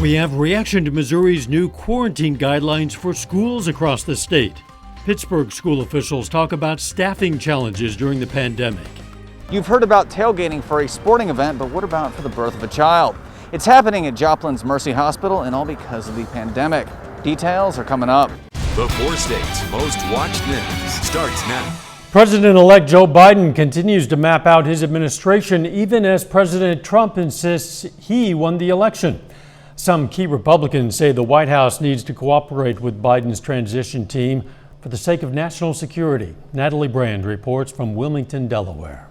We have reaction to Missouri's new quarantine guidelines for schools across the state. Pittsburgh school officials talk about staffing challenges during the pandemic. You've heard about tailgating for a sporting event, but what about for the birth of a child? It's happening at Joplin's Mercy Hospital, and all because of the pandemic. Details are coming up. The 4 states' most watched news starts now. President-elect Joe Biden continues to map out his administration even as President Trump insists he won the election. Some key Republicans say the White House needs to cooperate with Biden's transition team for the sake of national security. Natalie Brand reports from Wilmington, Delaware.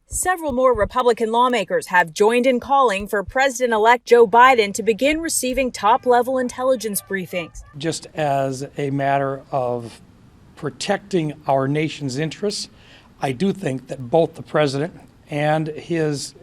Several more Republican lawmakers have joined in calling for President-elect Joe Biden to begin receiving top-level intelligence briefings. Just as a matter of protecting our nation's interests, I do think that both the president and his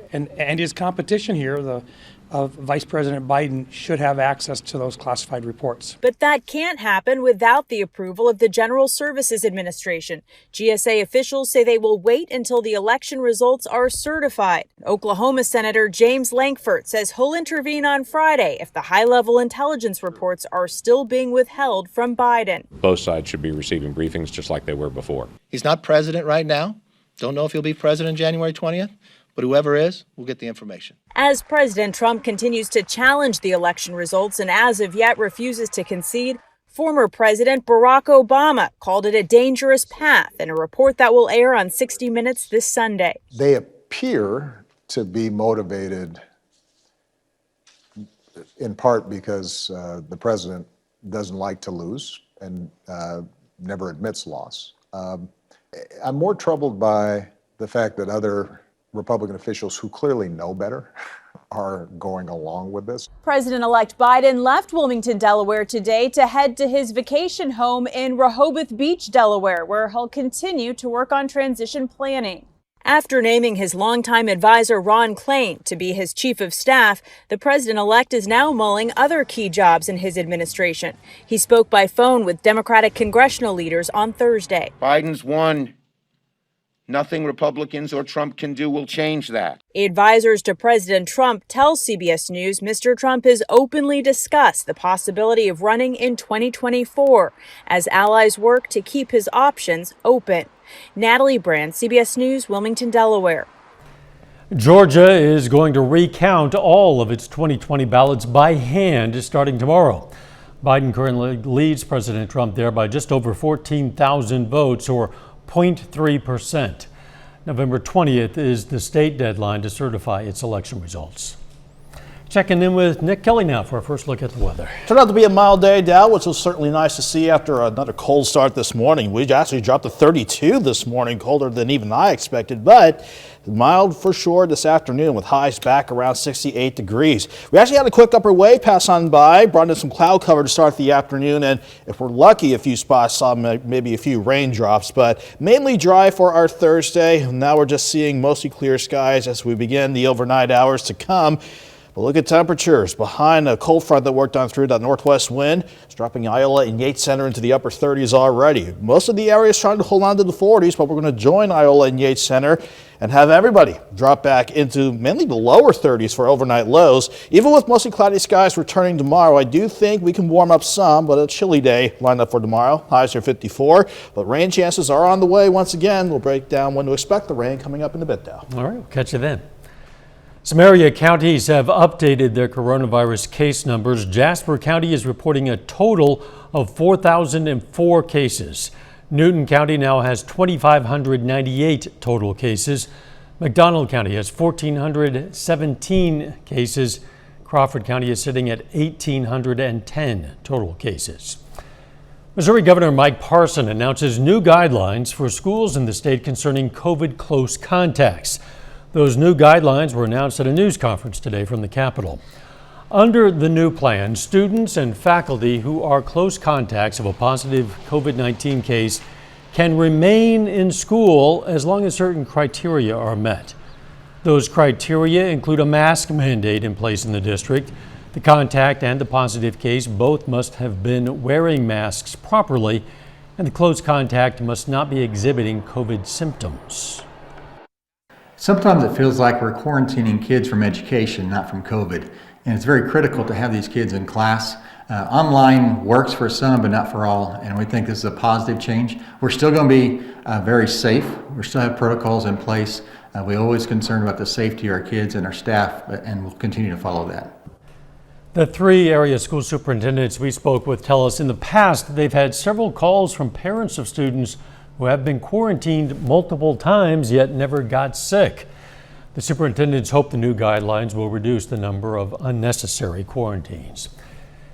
competition here, of Vice President Biden, should have access to those classified reports. But that can't happen without the approval of the General Services Administration. GSA officials say they will wait until the election results are certified. Oklahoma Senator James Lankford says he'll intervene on Friday if the high-level intelligence reports are still being withheld from Biden. Both sides should be receiving briefings just like they were before. He's not president right now. Don't know if he'll be president January 20th. But whoever is, will get the information. As President Trump continues to challenge the election results and as of yet refuses to concede, former President Barack Obama called it a dangerous path in a report that will air on 60 Minutes this Sunday. They appear to be motivated in part because the president doesn't like to lose and never admits loss. I'm more troubled by the fact that other Republican officials who clearly know better are going along with this. President-elect Biden left Wilmington, Delaware today to head to his vacation home in Rehoboth Beach, Delaware, where he'll continue to work on transition planning. After naming his longtime advisor Ron Klain to be his chief of staff, the president-elect is now mulling other key jobs in his administration. He spoke by phone with Democratic congressional leaders on Thursday. Biden's won. Nothing Republicans or Trump can do will change that. Advisors to President Trump tell CBS News Mr. Trump has openly discussed the possibility of running in 2024 as allies work to keep his options open. Natalie Brand, CBS News, Wilmington, Delaware. Georgia is going to recount all of its 2020 ballots by hand starting tomorrow. Biden currently leads President Trump there by just over 14,000 votes, or 0.3%. November 20th is the state deadline to certify its election results. Checking in with Nick Kelly now for our first look at the weather. Turned out to be a mild day, Dow, which was certainly nice to see after another cold start this morning. We actually dropped to 32 this morning, colder than even I expected, but mild for sure this afternoon with highs back around 68 degrees. We actually had a quick upper wave pass on by, brought in some cloud cover to start the afternoon, and if we're lucky, a few spots saw maybe a few raindrops, but mainly dry for our Thursday. Now we're just seeing mostly clear skies as we begin the overnight hours to come. But look at temperatures behind a cold front that worked on through that northwest wind. It's dropping Iowa and Yates Center into the upper 30s already. Most of the area is trying to hold on to the 40s, but we're going to join Iowa and Yates Center and have everybody drop back into mainly the lower 30s for overnight lows. Even with mostly cloudy skies returning tomorrow, I do think we can warm up some, but a chilly day lined up for tomorrow. Highs are 54, but rain chances are on the way once again. We'll break down when to expect the rain coming up in a bit, Dow. All right, we'll catch you then. Some area counties have updated their coronavirus case numbers. Jasper County is reporting a total of 4,004 cases. Newton County now has 2,598 total cases. McDonald County has 1,417 cases. Crawford County is sitting at 1,810 total cases. Missouri Governor Mike Parson announces new guidelines for schools in the state concerning COVID close contacts. Those new guidelines were announced at a news conference today from the Capitol. Under the new plan, students and faculty who are close contacts of a positive COVID-19 case can remain in school as long as certain criteria are met. Those criteria include a mask mandate in place in the district. The contact and the positive case both must have been wearing masks properly, and the close contact must not be exhibiting COVID symptoms. Sometimes it feels like we're quarantining kids from education, not from COVID. and it's very critical to have these kids in class. Online works for some, but not for all, and we think this is a positive change. We're still going to be very safe. We still have protocols in place. We're always concerned about the safety of our kids and our staff, and we'll continue to follow that. The 3 area school superintendents we spoke with tell us in the past they've had several calls from parents of students who have been quarantined multiple times yet never got sick. The superintendents hope the new guidelines will reduce the number of unnecessary quarantines.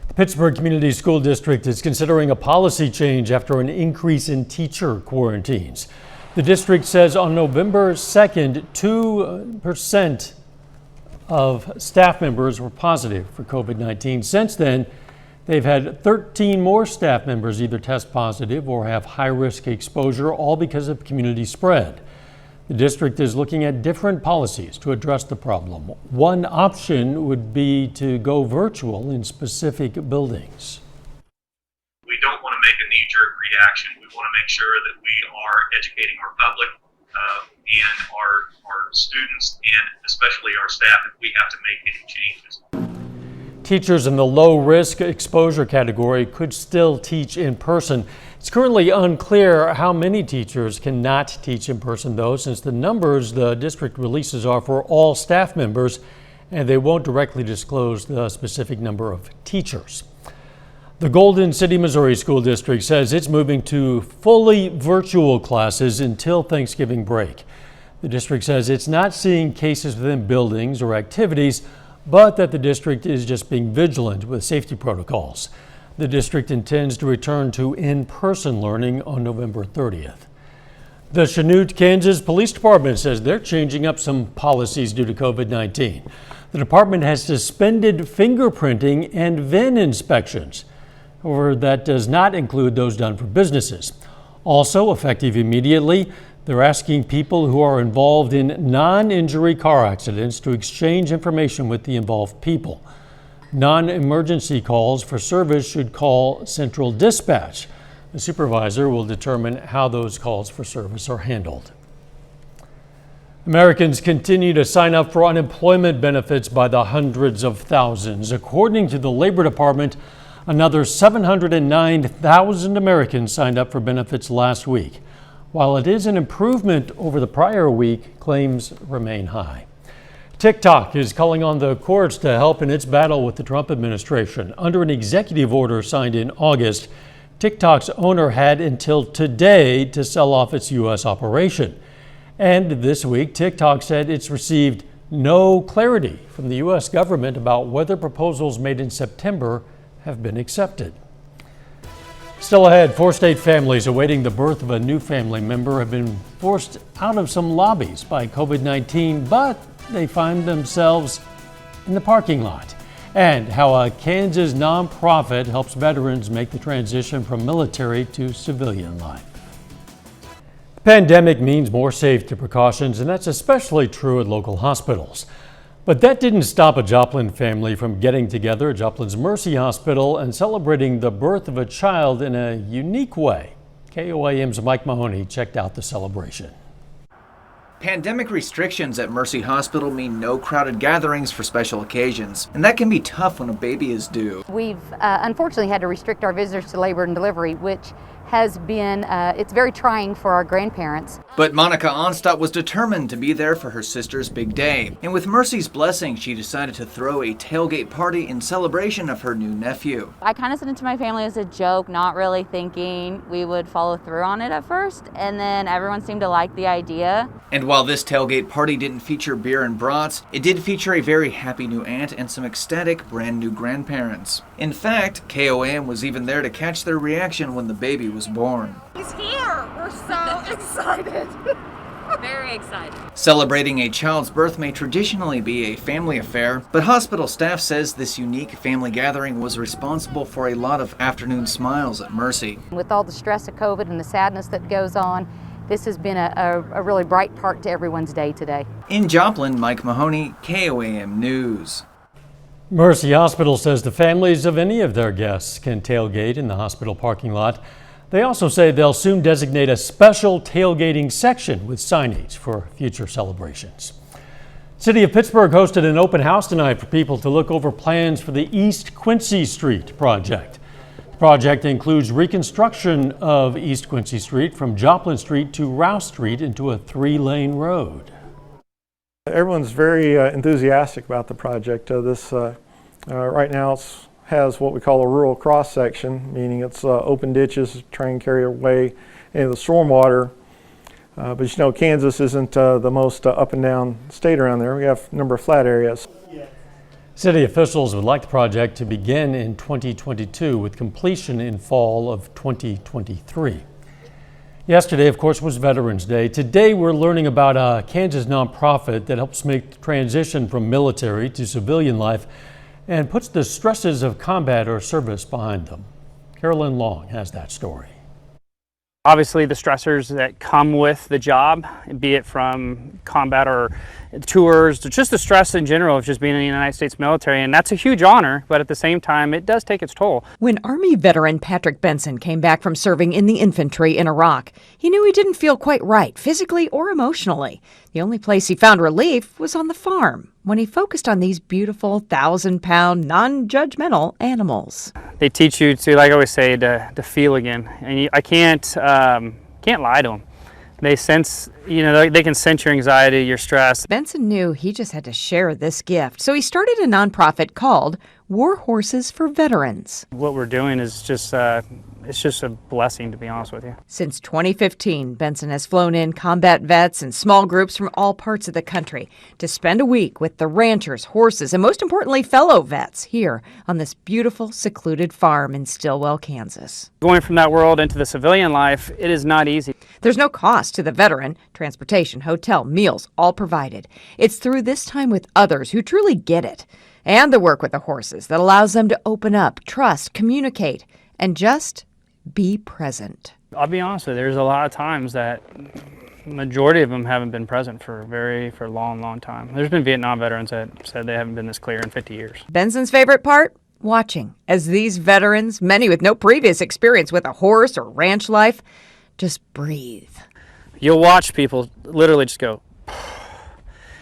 The Pittsburgh Community School District is considering a policy change after an increase in teacher quarantines. The district says on November 2nd, 2% of staff members were positive for COVID-19. Since then, they've had 13 more staff members either test positive or have high-risk exposure, all because of community spread. The district is looking at different policies to address the problem. One option would be to go virtual in specific buildings. We don't want to make a knee-jerk reaction. We want to make sure that we are educating our public and our students and especially our staff if we have to make any changes. Teachers in the low-risk exposure category could still teach in person. It's currently unclear how many teachers cannot teach in person, though, since the numbers the district releases are for all staff members, and they won't directly disclose the specific number of teachers. The Golden City, Missouri School District says it's moving to fully virtual classes until Thanksgiving break. The district says it's not seeing cases within buildings or activities, but that the district is just being vigilant with safety protocols. The district intends to return to in-person learning on November 30th. The Chanute, Kansas Police Department says they're changing up some policies due to COVID-19. The department has suspended fingerprinting and VIN inspections. However, that does not include those done for businesses. Also, effective immediately, they're asking people who are involved in non-injury car accidents to exchange information with the involved people. Non-emergency calls for service should call Central Dispatch. The supervisor will determine how those calls for service are handled. Americans continue to sign up for unemployment benefits by the hundreds of thousands. According to the Labor Department, another 709,000 Americans signed up for benefits last week. While it is an improvement over the prior week, claims remain high. TikTok is calling on the courts to help in its battle with the Trump administration. Under an executive order signed in August, TikTok's owner had until today to sell off its U.S. operation. And this week, TikTok said it's received no clarity from the U.S. government about whether proposals made in September have been accepted. Still ahead, 4 state families awaiting the birth of a new family member have been forced out of some lobbies by COVID-19, but they find themselves in the parking lot. And how a Kansas nonprofit helps veterans make the transition from military to civilian life. The pandemic means more safety precautions, and that's especially true at local hospitals. But that didn't stop a Joplin family from getting together at Joplin's Mercy Hospital and celebrating the birth of a child in a unique way. KOAM's Mike Mahoney checked out the celebration. Pandemic restrictions at Mercy Hospital mean no crowded gatherings for special occasions, and that can be tough when a baby is due. We've unfortunately had to restrict our visitors to labor and delivery, which has been, it's very trying for our grandparents. But Monica Onstadt was determined to be there for her sister's big day. And with Mercy's blessing, she decided to throw a tailgate party in celebration of her new nephew. I kind of sent it to my family as a joke, not really thinking we would follow through on it at first. And then everyone seemed to like the idea. And while this tailgate party didn't feature beer and brats, it did feature a very happy new aunt and some ecstatic brand new grandparents. In fact, KOAM was even there to catch their reaction when the baby was born. He's here! We're so excited! Very excited. Celebrating a child's birth may traditionally be a family affair, but hospital staff says this unique family gathering was responsible for a lot of afternoon smiles at Mercy. With all the stress of COVID and the sadness that goes on, this has been a really bright part to everyone's day today. In Joplin, Mike Mahoney, KOAM News. Mercy Hospital says the families of any of their guests can tailgate in the hospital parking lot. They also say they'll soon designate a special tailgating section with signage for future celebrations. City of Pittsburgh hosted an open house tonight for people to look over plans for the East Quincy Street project. The project includes reconstruction of East Quincy Street from Joplin Street to Rouse Street into a 3-lane road. Everyone's very enthusiastic about the project. Right now has what we call a rural cross section, meaning it's open ditches, train carry away into the stormwater. But you know, Kansas isn't the most up and down state around there. We have a number of flat areas. City officials would like the project to begin in 2022 with completion in fall of 2023. Yesterday, of course, was Veterans Day. Today, we're learning about a Kansas nonprofit that helps make the transition from military to civilian life and puts the stresses of combat or service behind them. Carolyn Long has that story. Obviously, the stressors that come with the job, be it from combat or tours, just the stress in general of just being in the United States military, and that's a huge honor, but at the same time, it does take its toll. When Army veteran Patrick Benson came back from serving in the infantry in Iraq, he knew he didn't feel quite right, physically or emotionally. The only place he found relief was on the farm, when he focused on these beautiful 1,000-pound, non-judgmental animals. They teach you to, like I always say, to feel again, and I can't lie to them. They sense, they can sense your anxiety, your stress. Benson knew he just had to share this gift, so he started a nonprofit called War Horses for Veterans. What we're doing is just, it's just a blessing, to be honest with you. Since 2015, Benson has flown in combat vets and small groups from all parts of the country to spend a week with the ranchers, horses, and most importantly, fellow vets here on this beautiful, secluded farm in Stillwell, Kansas. Going from that world into the civilian life, it is not easy. There's no cost to the veteran. Transportation, hotel, meals, all provided. It's through this time with others who truly get it, and the work with the horses that allows them to open up, trust, communicate, and just be present. I'll be honest with you, there's a lot of times that majority of them haven't been present for a long time. There's been Vietnam veterans that said they haven't been this clear in 50 years. Benson's favorite part? Watching as these veterans, many with no previous experience with a horse or ranch life, just breathe. You'll watch people literally just go,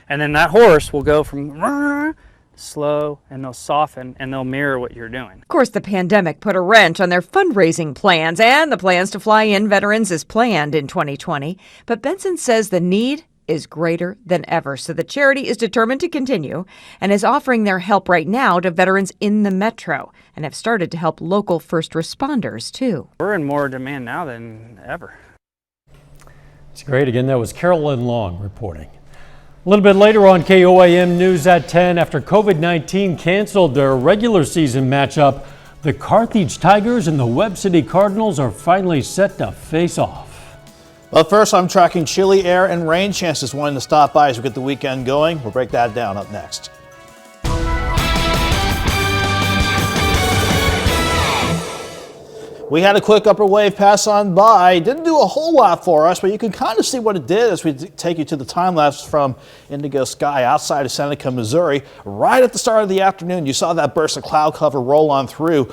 and then that horse will go from slow, and they'll soften, and they'll mirror what you're doing. Of course, the pandemic put a wrench on their fundraising plans, and the plans to fly in veterans is planned in 2020. But Benson says the need is greater than ever, so the charity is determined to continue and is offering their help right now to veterans in the metro and have started to help local first responders, too. We're in more demand now than ever. It's great. Again, that was Carolyn Long reporting. A little bit later on KOAM News at 10, after COVID-19 canceled their regular season matchup, the Carthage Tigers and the Webb City Cardinals are finally set to face off. But first, I'm tracking chilly air and rain chances wanting to stop by as we get the weekend going. We'll break that down up next. We had a quick upper wave pass on by. Didn't do a whole lot for us, but you can kind of see what it did as we take you to the time lapse from Indigo Sky outside of Seneca, Missouri. Right at the start of the afternoon, you saw that burst of cloud cover roll on through.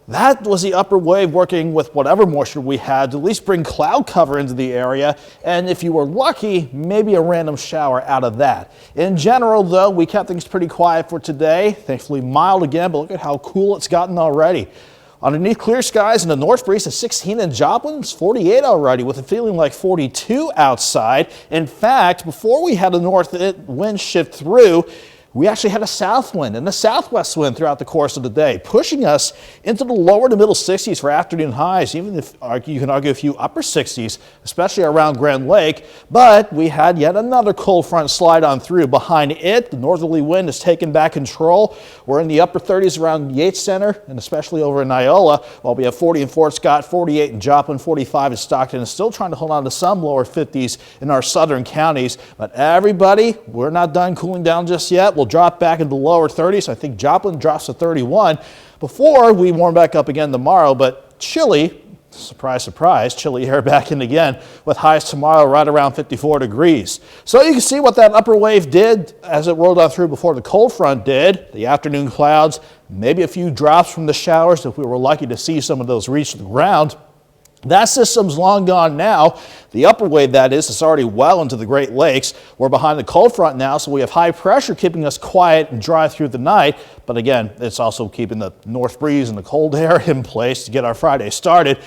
That was the upper wave working with whatever moisture we had to at least bring cloud cover into the area. And if you were lucky, maybe a random shower out of that. In general, though, we kept things pretty quiet for today. Thankfully mild again, but look at how cool it's gotten already. Underneath clear skies in the north breeze of 16 in Joplin, it's 48 already with a feeling like 42 outside. In fact, before we had a north wind shift through, we actually had a south wind and a southwest wind throughout the course of the day, pushing us into the lower to middle 60s for afternoon highs, even if you can argue a few upper 60s, especially around Grand Lake. But we had yet another cold front slide on through. Behind it, the northerly wind has taken back control. We're in the upper 30s around Yates Center and especially over in Iola, while we have 40 in Fort Scott, 48 in Joplin, 45 in Stockton, and still trying to hold on to some lower 50s in our southern counties. But everybody, we're not done cooling down just yet. We'll drop back into the lower 30s. I think Joplin drops to 31 before we warm back up again tomorrow, but chilly, surprise, surprise, chilly air back in again with highs tomorrow right around 54 degrees. So you can see what that upper wave did as it rolled on through before the cold front did. The afternoon clouds, maybe a few drops from the showers if we were lucky to see some of those reach the ground. That system's long gone now. The upper wave, that is already well into the Great Lakes. We're behind the cold front now, so we have high pressure keeping us quiet and dry through the night. But again, it's also keeping the north breeze and the cold air in place to get our Friday started.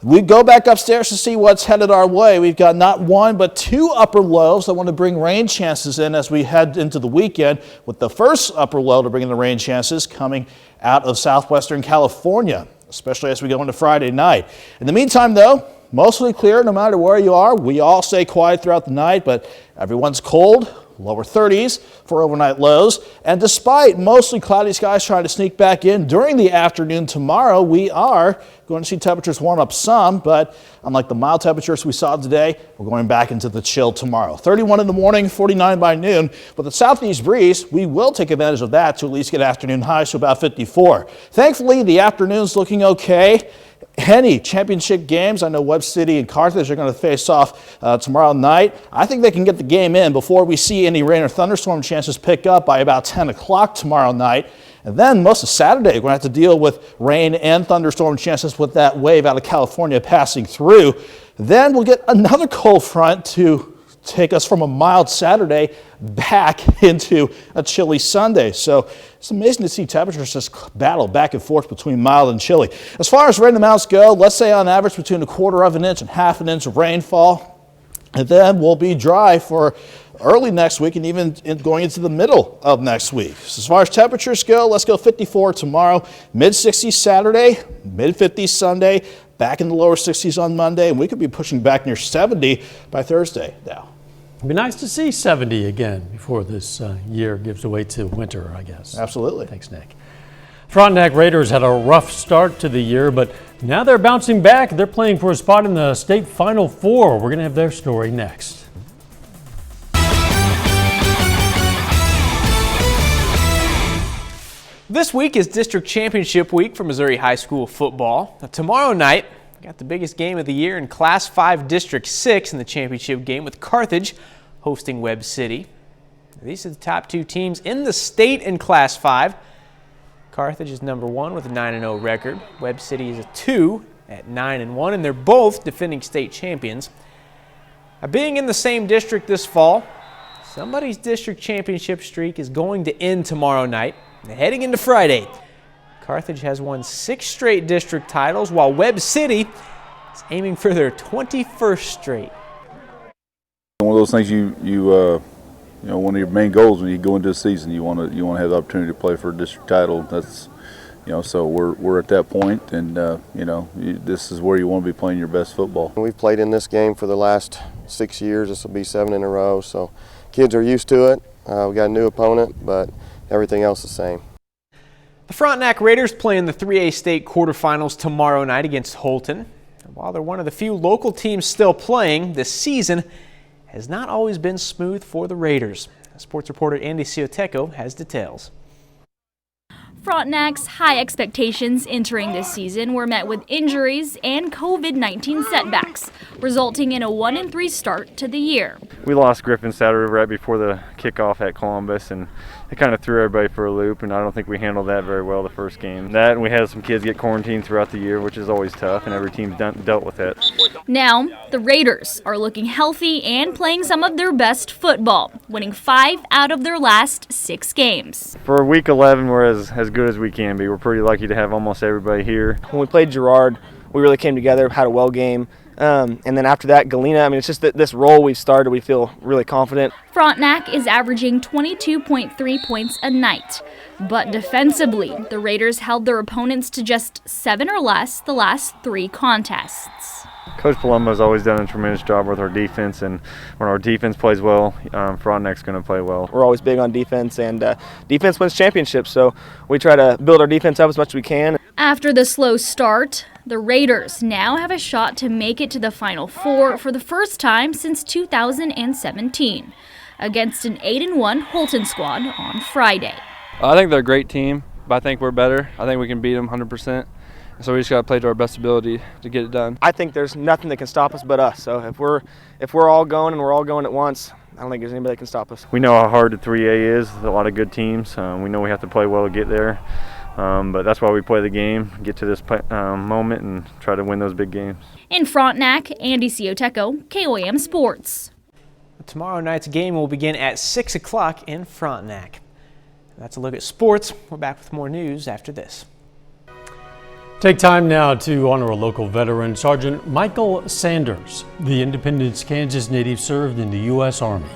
We go back upstairs to see what's headed our way. We've got not one, but two upper lows that want to bring rain chances in as we head into the weekend, with the first upper low to bring in the rain chances coming out of southwestern California, especially as we go into Friday night. In the meantime, though, mostly clear no matter where you are. We all stay quiet throughout the night, but everyone's cold. Lower 30s for overnight lows. And despite mostly cloudy skies trying to sneak back in during the afternoon tomorrow, we are going to see temperatures warm up some, but unlike the mild temperatures we saw today, we're going back into the chill tomorrow. 31 in the morning, 49 by noon. With the southeast breeze, we will take advantage of that to at least get afternoon highs to about 54. Thankfully, the afternoon's looking okay. Any championship games, I know Webb City and Carthage are going to face off tomorrow night. I think they can get the game in before we see any rain or thunderstorm chances pick up by about 10 o'clock tomorrow night. And then most of Saturday, we're going to have to deal with rain and thunderstorm chances with that wave out of California passing through. Then we'll get another cold front to take us from a mild Saturday back into a chilly Sunday. So it's amazing to see temperatures just battle back and forth between mild and chilly. As far as rain amounts go, let's say on average between 1/4 of an inch and 1/2 an inch of rainfall. And then we'll be dry for early next week and even going into the middle of next week. So as far as temperatures go, let's go 54 tomorrow, mid-60s Saturday, mid-50s Sunday, back in the lower 60s on Monday, and we could be pushing back near 70 by Thursday now. It'd be nice to see 70 again before this year gives way to winter, I guess. Absolutely. Thanks, Nick. Frontenac Raiders had a rough start to the year, but now they're bouncing back. They're playing for a spot in the state Final Four. We're going to have their story next. This week is district championship week for Missouri high school football. Now, tomorrow night, we got the biggest game of the year in Class 5 District 6 in the championship game, with Carthage hosting Webb City. These are the top two teams in the state in Class 5. Carthage is number 1 with a 9-0 record. Webb City is a 2 at 9-1, and they're both defending state champions. Now, being in the same district this fall, somebody's district championship streak is going to end tomorrow night. Heading into Friday, Carthage has won 6 straight district titles, while Webb City is aiming for their 21st straight. One of those things you know, one of your main goals when you go into the season, you want to have the opportunity to play for a district title. That's, you know, so we're at that point, and you know, this is where you want to be playing your best football. We've played in this game for the last 6 years. This will be 7 in a row, so kids are used to it. We got a new opponent, but everything else the same. The Frontenac Raiders play in the 3A state quarterfinals tomorrow night against Holton. While they're one of the few local teams still playing, this season has not always been smooth for the Raiders. Sports reporter Andy Cioteco has details. Frontenac's high expectations entering this season were met with injuries and COVID-19 setbacks, resulting in a 1-3 start to the year. We lost Griffin Saturday right before the kickoff at Columbus, and it kind of threw everybody for a loop, and I don't think we handled that very well the first game. That, and we had some kids get quarantined throughout the year, which is always tough, and every team's dealt with that. Now, the Raiders are looking healthy and playing some of their best football, winning 5 out of their last 6 games. For week 11, we're as good as we can be. We're pretty lucky to have almost everybody here. When we played Girard, we really came together, had a well game. And then after that, Galena, I mean, it's just that this role we've started, we feel really confident. Frontenac is averaging 22.3 points a night. But defensively, the Raiders held their opponents to just 7 or less the last 3 contests. Coach Palumbo's always done a tremendous job with our defense, and when our defense plays well, Frontenac's going to play well. We're always big on defense, and defense wins championships, so we try to build our defense up as much as we can. After the slow start, the Raiders now have a shot to make it to the Final Four for the first time since 2017, against an 8-1 Holton squad on Friday. I think they're a great team, but I think we're better. I think we can beat them 100%. So we just got to play to our best ability to get it done. I think there's nothing that can stop us but us. So if we're all going and we're all going at once, I don't think there's anybody that can stop us. We know how hard the 3A is. There's a lot of good teams. We know we have to play well to get there. But that's why we play the game, get to this moment, and try to win those big games. In Frontenac, Andy Cioteco, KOAM Sports. Tomorrow night's game will begin at 6 o'clock in Frontenac. That's a look at sports. We're back with more news after this. Take time now to honor a local veteran, Sergeant Michael Sanders. The Independence, Kansas native served in the U.S. Army.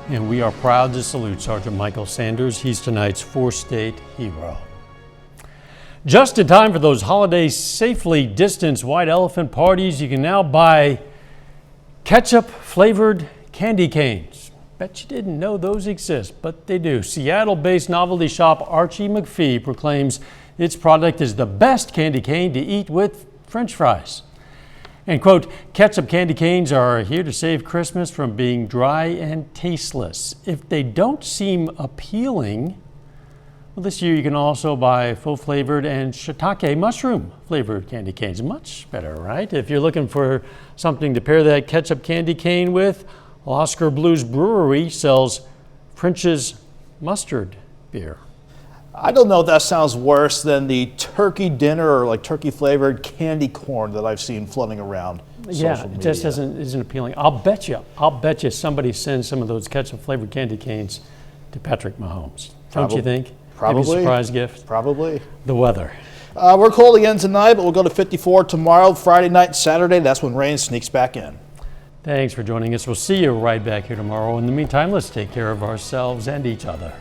And we are proud to salute Sergeant Michael Sanders. He's tonight's 4-state hero. Just in time for those holiday safely distanced white elephant parties, you can now buy ketchup-flavored candy canes. Bet you didn't know those exist, but they do. Seattle-based novelty shop Archie McPhee proclaims its product is the best candy cane to eat with French fries. And quote, ketchup candy canes are here to save Christmas from being dry and tasteless. If they don't seem appealing, well, this year you can also buy faux flavored and shiitake mushroom flavored candy canes. Much better, right? If you're looking for something to pair that ketchup candy cane with, Oscar Blues Brewery sells French's mustard beer. I don't know if that sounds worse than the turkey dinner or like turkey flavored candy corn that I've seen floating around. Yeah, it just isn't appealing. I'll bet you somebody sends some of those ketchup flavored candy canes to Patrick Mahomes. Don't you think? Probably. Maybe a surprise gift. Probably. The weather. We're cold again tonight, but we'll go to 54 tomorrow, Friday night, and Saturday. That's when rain sneaks back in. Thanks for joining us. We'll see you right back here tomorrow. In the meantime, let's take care of ourselves and each other.